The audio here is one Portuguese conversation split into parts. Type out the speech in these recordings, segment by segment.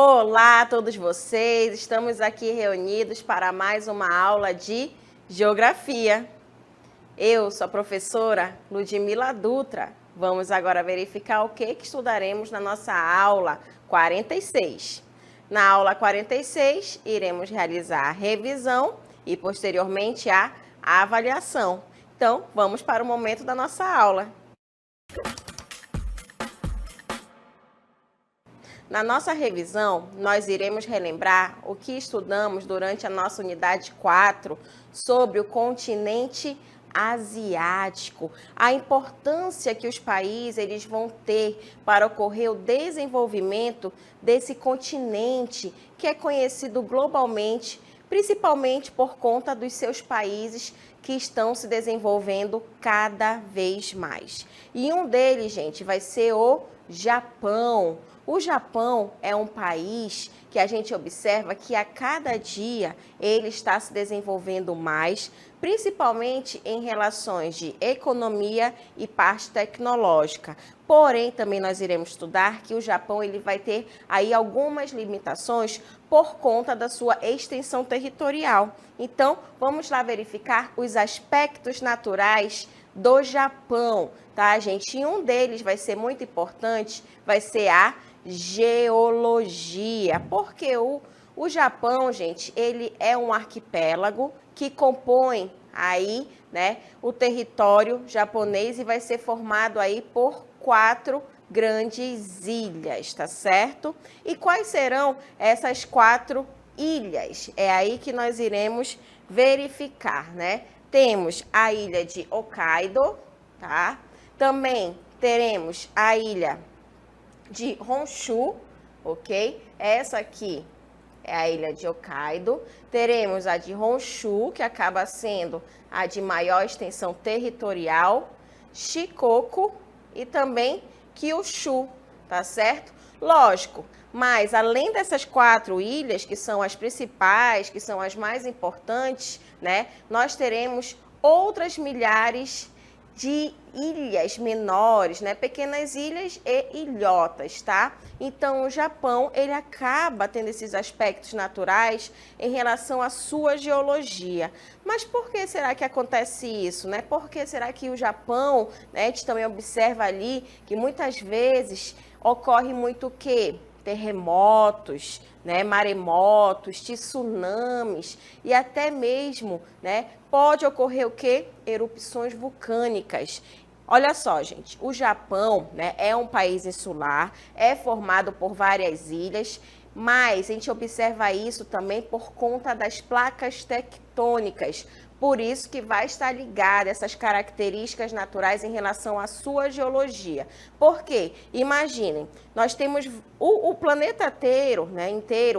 Olá a todos vocês, estamos aqui reunidos para mais uma aula de Geografia. Eu sou a professora Ludmila Dutra. Vamos agora verificar o que estudaremos na nossa aula 46. Na aula 46, iremos realizar a revisão e posteriormente a avaliação. Então, vamos para o momento da nossa aula. Na nossa revisão, nós iremos relembrar o que estudamos durante a nossa unidade 4 sobre o continente asiático, a importância que os países eles vão ter para ocorrer o desenvolvimento desse continente que é conhecido globalmente, principalmente por conta dos seus países que estão se desenvolvendo cada vez mais. E um deles, gente, vai ser o Japão. O Japão é um país que a gente observa que a cada dia ele está se desenvolvendo mais, principalmente em relações de economia e parte tecnológica. Porém, também nós iremos estudar que o Japão ele vai ter aí algumas limitações por conta da sua extensão territorial. Então, vamos lá verificar os aspectos naturais do Japão, tá, gente? E um deles vai ser muito importante, vai ser a geologia, porque o Japão, gente, ele é um arquipélago que compõe aí, né, o território japonês e vai ser formado aí por 4 grandes ilhas, tá certo? E quais serão essas 4 ilhas? É aí que nós iremos verificar, né? Temos a ilha de Hokkaido, tá? Também teremos a ilha de Honshu, ok? Essa aqui é a ilha de Hokkaido. Teremos a de Honshu, que acaba sendo a de maior extensão territorial, Shikoku e também Kyushu, tá certo? Lógico, mas além dessas 4 ilhas, que são as principais, que são as mais importantes, né? Nós teremos outras milhares de ilhas menores, né? Pequenas ilhas e ilhotas, tá? Então, o Japão, ele acaba tendo esses aspectos naturais em relação à sua geologia. Mas por que será que acontece isso, né? Por que será que o Japão, né, a gente também observa ali que muitas vezes ocorre muito o quê? Terremotos, né, maremotos, tsunamis e até mesmo, né, pode ocorrer o quê? Erupções vulcânicas. Olha só, gente, o Japão, né, é um país insular, é formado por várias ilhas, mas a gente observa isso também por conta das placas tectônicas. Por isso que vai estar ligada essas características naturais em relação à sua geologia. Por quê? Imaginem, nós temos o planeta inteiro, né,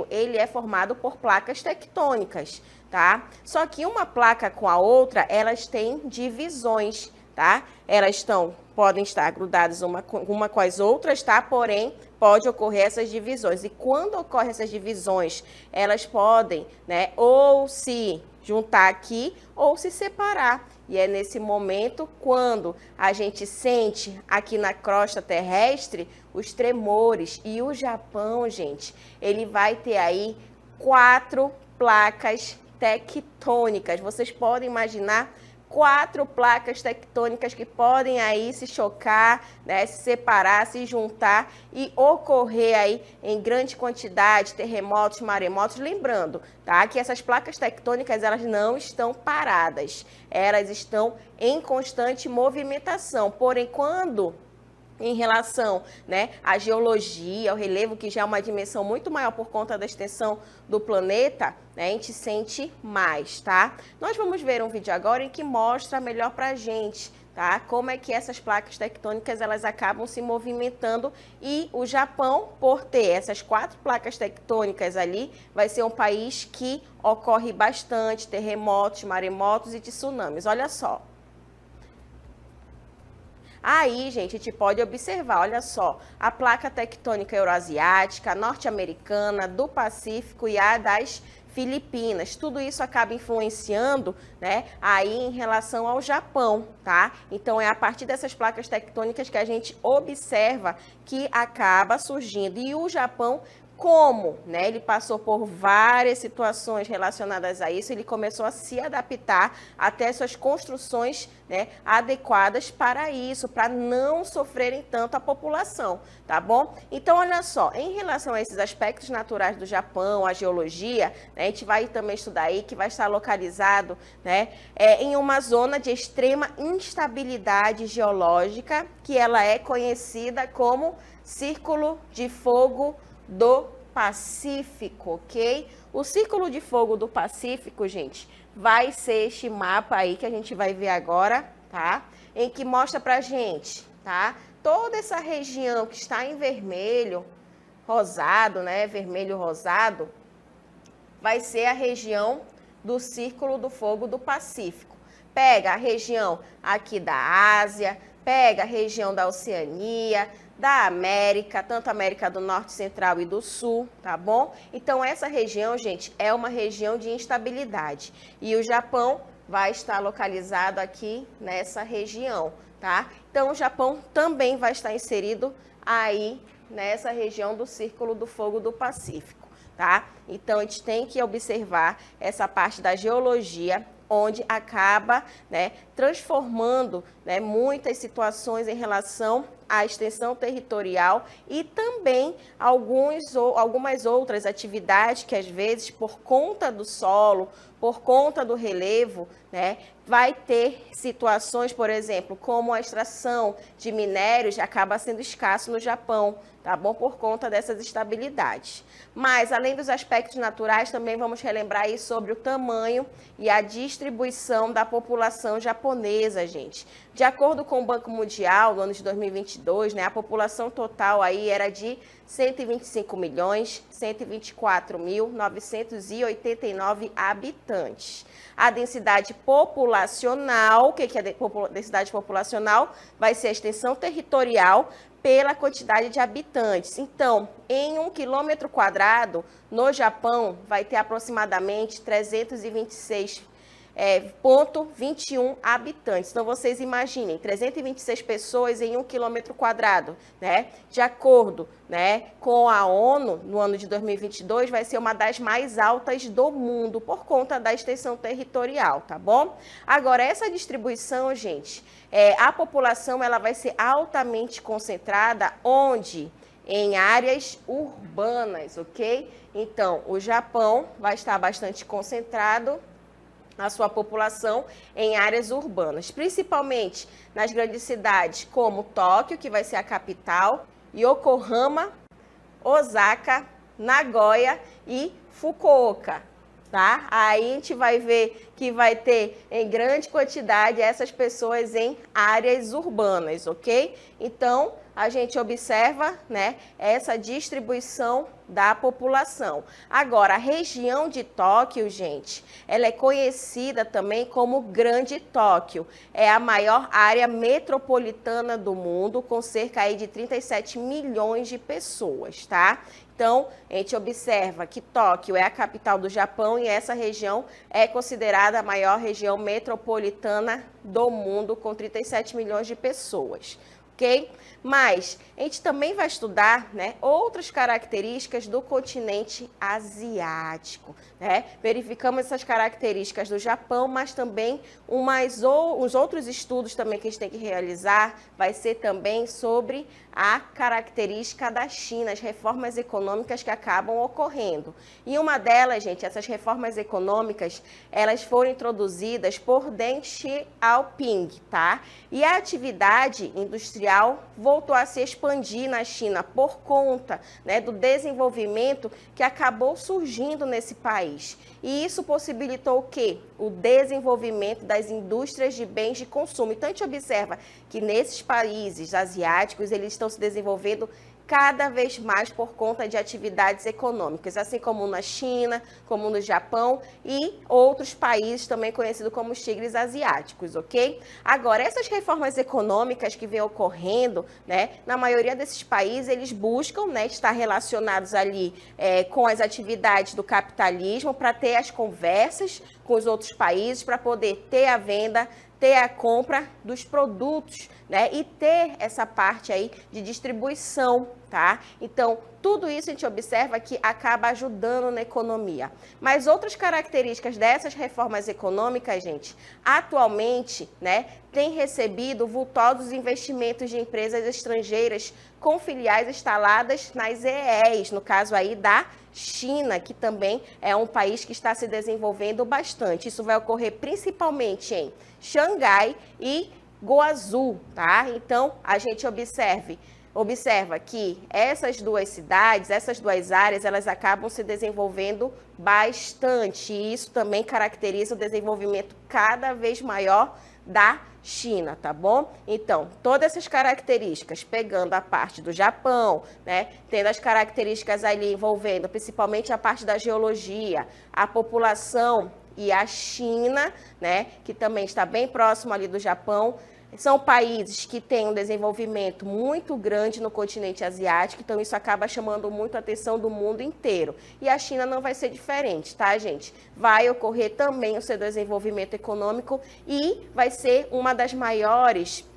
ele é formado por placas tectônicas, tá? Só que uma placa com a outra, elas têm divisões, tá? Elas podem estar grudadas uma com as outras, tá? Porém, pode ocorrer essas divisões. E quando ocorrem essas divisões, elas podem, né, ou se juntar aqui ou se separar. E é nesse momento quando a gente sente aqui na crosta terrestre os tremores. E o Japão, gente, ele vai ter aí 4 placas tectônicas. Vocês podem imaginar 4 placas tectônicas que podem aí se chocar, né, se separar, se juntar e ocorrer aí em grande quantidade terremotos, maremotos. Lembrando, tá, que essas placas tectônicas elas não estão paradas, elas estão em constante movimentação. Porém, quando em relação, né, à geologia, ao relevo, que já é uma dimensão muito maior por conta da extensão do planeta, né, a gente sente mais, tá? Nós vamos ver um vídeo agora em que mostra melhor pra gente, tá? Como é que essas placas tectônicas, elas acabam se movimentando e o Japão, por ter essas 4 placas tectônicas ali, vai ser um país que ocorre bastante terremotos, maremotos e tsunamis. Olha só. Aí, gente, a gente pode observar, olha só, a placa tectônica euroasiática, norte-americana, do Pacífico e a das Filipinas. Tudo isso acaba influenciando, né, aí em relação ao Japão, tá? Então, é a partir dessas placas tectônicas que a gente observa que acaba surgindo. E o Japão Como, né, ele passou por várias situações relacionadas a isso, ele começou a se adaptar até suas construções, né, adequadas para isso, para não sofrerem tanto a população, tá bom? Então, olha só, em relação a esses aspectos naturais do Japão, a geologia, né, a gente vai também estudar aí que vai estar localizado, né, em uma zona de extrema instabilidade geológica, que ela é conhecida como Círculo de Fogo do Pacífico, ok? O Círculo de Fogo do Pacífico, gente, vai ser este mapa aí que a gente vai ver agora, tá? Em que mostra pra gente, tá? Toda essa região que está em vermelho, rosado, né? Vermelho rosado, vai ser a região do Círculo do Fogo do Pacífico. Pega a região aqui da Ásia, pega a região da Oceania, da América, tanto América do Norte, Central e do Sul, tá bom? Então, essa região, gente, é uma região de instabilidade. E o Japão vai estar localizado aqui nessa região, tá? Então, o Japão também vai estar inserido aí nessa região do Círculo do Fogo do Pacífico, tá? Então, a gente tem que observar essa parte da geologia, onde acaba, né, transformando, né, muitas situações em relação à extensão territorial e também algumas outras atividades que, às vezes, por conta do solo, por conta do relevo, né, vai ter situações, por exemplo, como a extração de minérios acaba sendo escasso no Japão, tá bom? Por conta dessas instabilidades. Mas, além dos aspectos naturais, também vamos relembrar aí sobre o tamanho e a distribuição da população japonesa, gente. De acordo com o Banco Mundial, no ano de 2022, né, a população total aí era de 125.124.989 habitantes. A densidade populacional, o que é densidade populacional? Vai ser a extensão territorial pela quantidade de habitantes. Então, em 1 quilômetro quadrado, no Japão, vai ter aproximadamente 326,21 habitantes. Então, vocês imaginem, 326 pessoas em 1 quilômetro quadrado, né? De acordo, né, com a ONU, no ano de 2022, vai ser uma das mais altas do mundo, por conta da extensão territorial, tá bom? Agora, essa distribuição, gente, a população ela vai ser altamente concentrada onde? Em áreas urbanas, ok? Então, o Japão vai estar bastante concentrado a sua população em áreas urbanas, principalmente nas grandes cidades como Tóquio, que vai ser a capital, Yokohama, Osaka, Nagoya e Fukuoka, tá? Aí a gente vai ver que vai ter em grande quantidade essas pessoas em áreas urbanas, ok? Então, a gente observa, né, essa distribuição da população. Agora, a região de Tóquio, gente, ela é conhecida também como Grande Tóquio. É a maior área metropolitana do mundo, com cerca aí de 37 milhões de pessoas, tá? Então, a gente observa que Tóquio é a capital do Japão e essa região é considerada a maior região metropolitana do mundo, com 37 milhões de pessoas. Ok? Mas a gente também vai estudar, né, outras características do continente asiático, né? Verificamos essas características do Japão, mas também os outros estudos também que a gente tem que realizar vai ser também sobre a característica da China, as reformas econômicas que acabam ocorrendo. E uma delas, gente, essas reformas econômicas, elas foram introduzidas por Deng Xiaoping, tá? E a atividade industrial voltou a se expandir na China por conta, né, do desenvolvimento que acabou surgindo nesse país. E isso possibilitou o quê? O desenvolvimento das indústrias de bens de consumo. Então, a gente observa que nesses países asiáticos, eles estão se desenvolvendo cada vez mais por conta de atividades econômicas, assim como na China, como no Japão e outros países também conhecidos como os tigres asiáticos, ok? Agora, essas reformas econômicas que vêm ocorrendo, né, na maioria desses países, eles buscam, né, estar relacionados ali com as atividades do capitalismo para ter as conversas com os outros países, para poder ter a venda, ter a compra dos produtos, né, e ter essa parte aí de distribuição tá? Então, tudo isso a gente observa que acaba ajudando na economia. Mas outras características dessas reformas econômicas, gente, atualmente, né, tem recebido vultosos investimentos de empresas estrangeiras com filiais instaladas nas EEs, no caso aí da China, que também é um país que está se desenvolvendo bastante. Isso vai ocorrer principalmente em Xangai e Guazhou, tá? Então, a gente observa que essas duas cidades, essas duas áreas, elas acabam se desenvolvendo bastante. E isso também caracteriza o desenvolvimento cada vez maior da China, tá bom? Então, todas essas características, pegando a parte do Japão, né, tendo as características ali envolvendo principalmente a parte da geologia, a população e a China, né, que também está bem próximo ali do Japão, são países que têm um desenvolvimento muito grande no continente asiático, então isso acaba chamando muito a atenção do mundo inteiro. E a China não vai ser diferente, tá, gente? Vai ocorrer também o seu desenvolvimento econômico e vai ser uma das maiores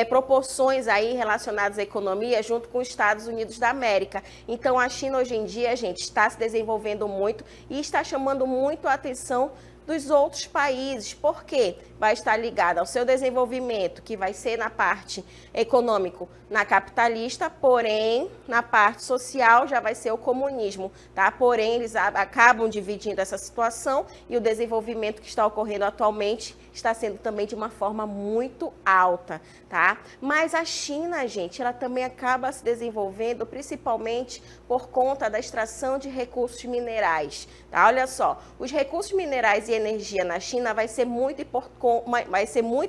proporções aí relacionadas à economia junto com os Estados Unidos da América. Então, a China hoje em dia, gente, está se desenvolvendo muito e está chamando muito a atenção dos outros países, porque vai estar ligado ao seu desenvolvimento, que vai ser na parte econômico, na capitalista, porém, na parte social já vai ser o comunismo, tá? Porém, eles acabam dividindo essa situação e o desenvolvimento que está ocorrendo atualmente está sendo também de uma forma muito alta, tá? Mas a China, gente, ela também acaba se desenvolvendo principalmente por conta da extração de recursos minerais, tá? Olha só, os recursos minerais e energia na China vai ser muito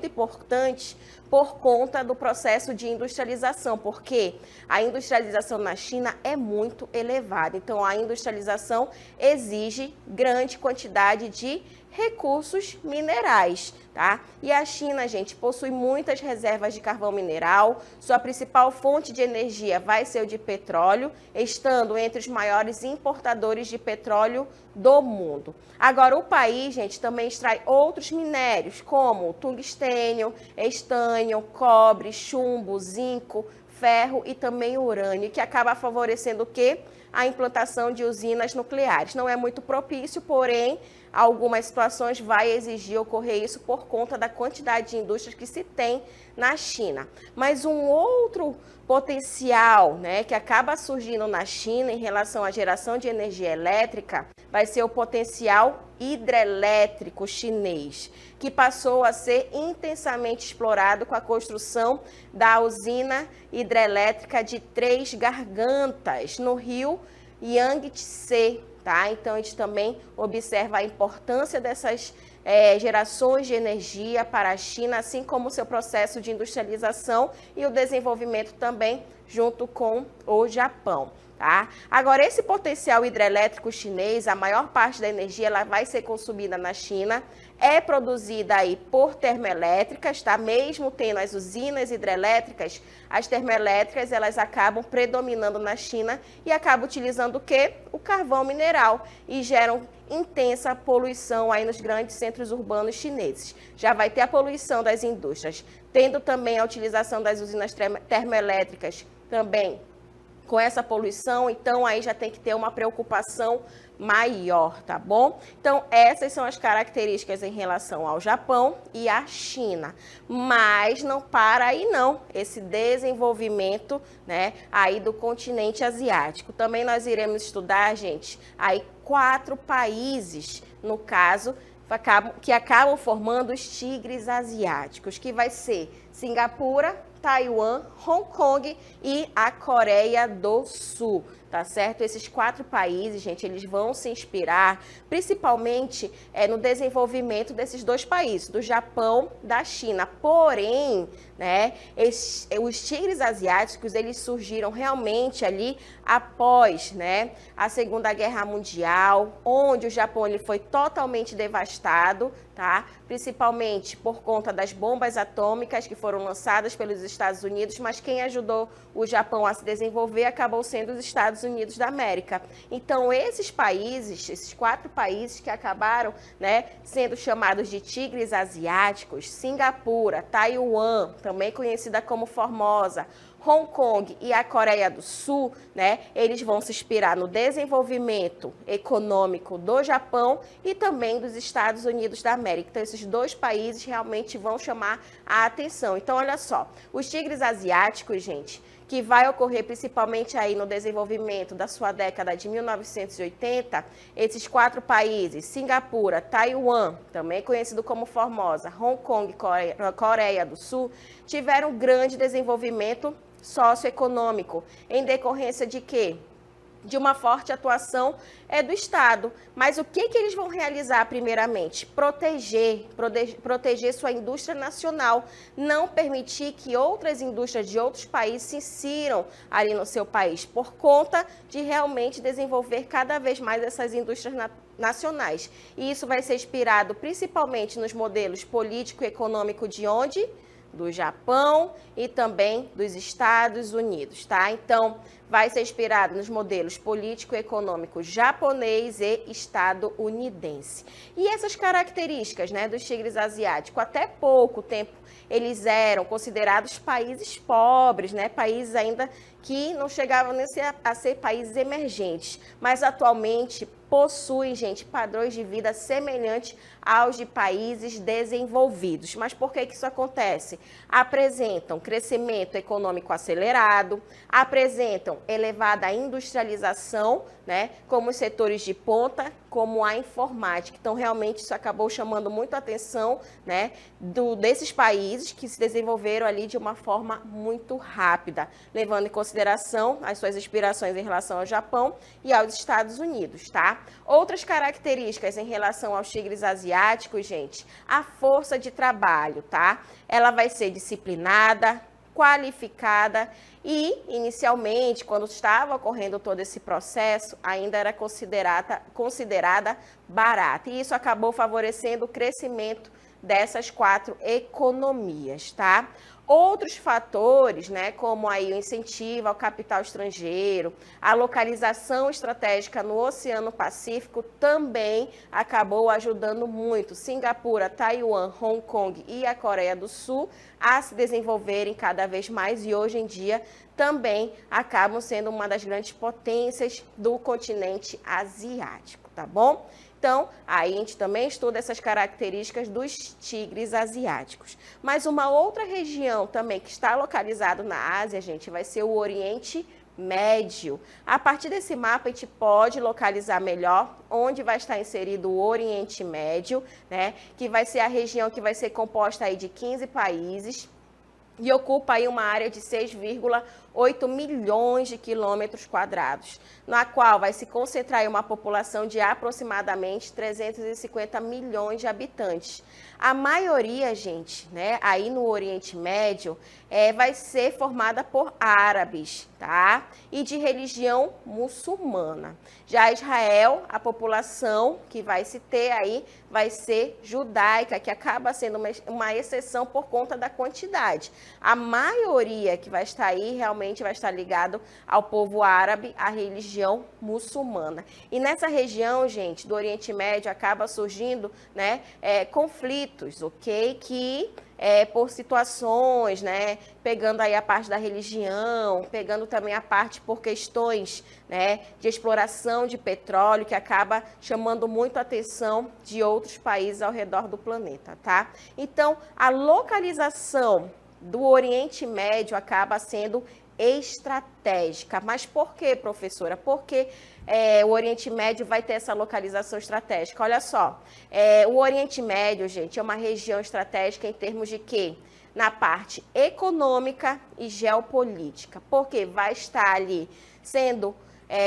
importante por conta do processo de industrialização, porque a industrialização na China é muito elevada. Então, a industrialização exige grande quantidade de recursos minerais, tá? E a China, gente, possui muitas reservas de carvão mineral. Sua principal fonte de energia vai ser o de petróleo, estando entre os maiores importadores de petróleo do mundo. Agora, o país, gente, também extrai outros minérios, como tungstênio, estanho, cobre, chumbo, zinco, ferro e também urânio, que acaba favorecendo o quê? A implantação de usinas nucleares. Não é muito propício, porém, algumas situações vai exigir ocorrer isso por conta da quantidade de indústrias que se tem na China. Mas um outro potencial, né, que acaba surgindo na China em relação à geração de energia elétrica vai ser o potencial hidrelétrico chinês, que passou a ser intensamente explorado com a construção da usina hidrelétrica de Três Gargantas, no rio Yangtze, tá? Então, a gente também observa a importância dessas gerações de energia para a China, assim como o seu processo de industrialização e o desenvolvimento também junto com o Japão. Tá? Agora, esse potencial hidrelétrico chinês, a maior parte da energia ela vai ser consumida na China, é produzida aí por termoelétricas, tá? Mesmo tendo as usinas hidrelétricas, as termoelétricas elas acabam predominando na China e acabam utilizando o quê? O carvão mineral e geram intensa poluição aí nos grandes centros urbanos chineses. Já vai ter a poluição das indústrias, tendo também a utilização das usinas termoelétricas também com essa poluição, então aí já tem que ter uma preocupação maior, tá bom? Então, essas são as características em relação ao Japão e à China. Mas não para aí não, esse desenvolvimento, né, aí do continente asiático. Também nós iremos estudar, gente, aí 4 países, no caso, que acabam formando os tigres asiáticos, que vai ser Singapura, Taiwan, Hong Kong e a Coreia do Sul, tá certo? Esses 4 países, gente, eles vão se inspirar principalmente no desenvolvimento desses 2 países, do Japão, da China. Porém, né, os tigres asiáticos, eles surgiram realmente ali após, né, a Segunda Guerra Mundial, onde o Japão ele foi totalmente devastado, tá? Principalmente por conta das bombas atômicas que foram lançadas pelos Estados Unidos, mas quem ajudou o Japão a se desenvolver acabou sendo os Estados Unidos da América. Então, esses países, esses 4 países que acabaram, né, sendo chamados de tigres asiáticos, Singapura, Taiwan, também conhecida como Formosa, Hong Kong e a Coreia do Sul, né, eles vão se inspirar no desenvolvimento econômico do Japão e também dos Estados Unidos da América. Então, esses dois países realmente vão chamar a atenção. Então, olha só, os tigres asiáticos, gente, que vai ocorrer principalmente aí no desenvolvimento da sua década de 1980, esses 4 países, Singapura, Taiwan, também conhecido como Formosa, Hong Kong e Coreia do Sul, tiveram grande desenvolvimento socioeconômico, em decorrência de quê? De uma forte atuação do Estado. Mas o que eles vão realizar primeiramente? Proteger sua indústria nacional, não permitir que outras indústrias de outros países se insiram ali no seu país, por conta de realmente desenvolver cada vez mais essas indústrias nacionais. E isso vai ser inspirado principalmente nos modelos político e econômico de onde? Do Japão e também dos Estados Unidos, tá? Então, vai ser inspirado nos modelos político-econômico japonês e estadunidense. E essas características, né, dos tigres asiáticos, até pouco tempo eles eram considerados países pobres, né, países ainda que não chegavam nem a ser países emergentes, mas atualmente possuem, gente, padrões de vida semelhantes aos de países desenvolvidos. Mas por que isso acontece? Apresentam crescimento econômico acelerado, apresentam elevada industrialização, né, como os setores de ponta, como a informática. Então, realmente, isso acabou chamando muito a atenção, né, desses países que se desenvolveram ali de uma forma muito rápida, levando em consideração as suas inspirações em relação ao Japão e aos Estados Unidos, tá? Outras características em relação aos tigres asiáticos, gente, a força de trabalho, tá? Ela vai ser disciplinada, qualificada e, inicialmente, quando estava ocorrendo todo esse processo, ainda era considerada barata. E isso acabou favorecendo o crescimento dessas 4 economias, tá? Outros fatores, né, como aí o incentivo ao capital estrangeiro, a localização estratégica no Oceano Pacífico também acabou ajudando muito Singapura, Taiwan, Hong Kong e a Coreia do Sul a se desenvolverem cada vez mais e hoje em dia também acabam sendo uma das grandes potências do continente asiático, tá bom? Então, aí a gente também estuda essas características dos tigres asiáticos. Mas uma outra região também que está localizada na Ásia, gente, vai ser o Oriente Médio. A partir desse mapa, a gente pode localizar melhor onde vai estar inserido o Oriente Médio, né? Que vai ser a região que vai ser composta aí de 15 países e ocupa aí uma área de 6,8 milhões de quilômetros quadrados, na qual vai se concentrar aí uma população de aproximadamente 350 milhões de habitantes. A maioria, gente, né, aí no Oriente Médio, vai ser formada por árabes, tá? E de religião muçulmana. Já Israel, a população que vai se ter aí vai ser judaica, que acaba sendo uma exceção por conta da quantidade. A maioria que vai estar aí realmente vai estar ligado ao povo árabe, à religião muçulmana. E nessa região, gente, do Oriente Médio acaba surgindo, né, conflitos, ok? Que por situações, né, pegando aí a parte da religião, pegando também a parte por questões, né, de exploração de petróleo, que acaba chamando muito a atenção de outros países ao redor do planeta, tá? Então, a localização do Oriente Médio acaba sendo estratégica. Mas por quê, professora? Porque o Oriente Médio vai ter essa localização estratégica. Olha só, o Oriente Médio, gente, é uma região estratégica em termos de quê? Na parte econômica e geopolítica. Porque vai estar ali sendo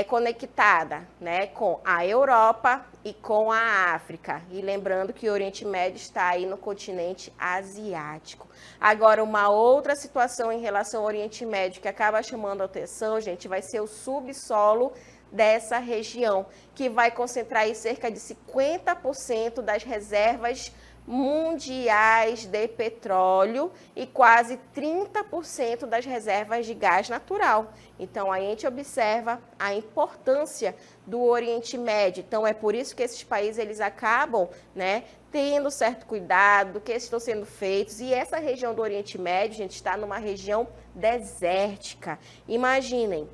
conectada, né, com a Europa e com a África. E lembrando que o Oriente Médio está aí no continente asiático. Agora, uma outra situação em relação ao Oriente Médio que acaba chamando a atenção, gente, vai ser o subsolo dessa região, que vai concentrar aí cerca de 50% das reservas mundiais de petróleo e quase 30% das reservas de gás natural. Então, a gente observa a importância do Oriente Médio. Então, é por isso que esses países eles acabam, né, tendo certo cuidado do que estão sendo feitos. E essa região do Oriente Médio, gente, está numa região desértica. Imaginem,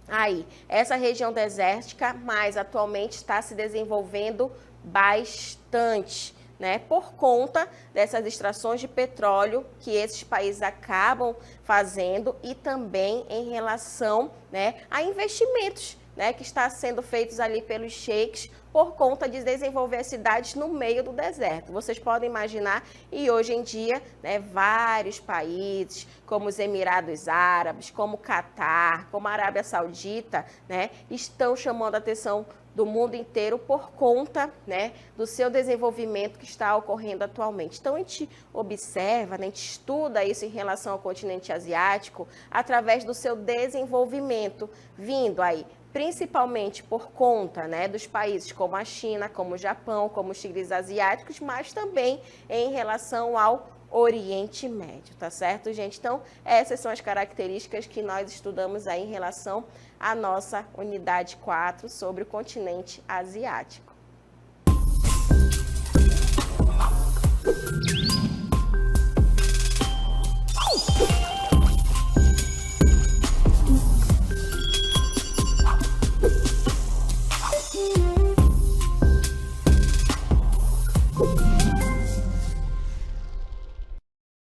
aí, essa região desértica, mas atualmente está se desenvolvendo bastante, né, por conta dessas extrações de petróleo que esses países acabam fazendo e também em relação, né, a investimentos, né, que está sendo feitos ali pelos sheiks por conta de desenvolver as cidades no meio do deserto. Vocês podem imaginar, e hoje em dia, né, vários países, como os Emirados Árabes, como o Catar, como a Arábia Saudita, né, estão chamando a atenção do mundo inteiro por conta, né, do seu desenvolvimento que está ocorrendo atualmente. Então, a gente observa, né, a gente estuda isso em relação ao continente asiático através do seu desenvolvimento, vindo aí principalmente por conta, né, dos países como a China, como o Japão, como os tigres asiáticos, mas também em relação ao Oriente Médio, tá certo, gente? Então, essas são as características que nós estudamos aí em relação à nossa unidade 4 sobre o continente asiático.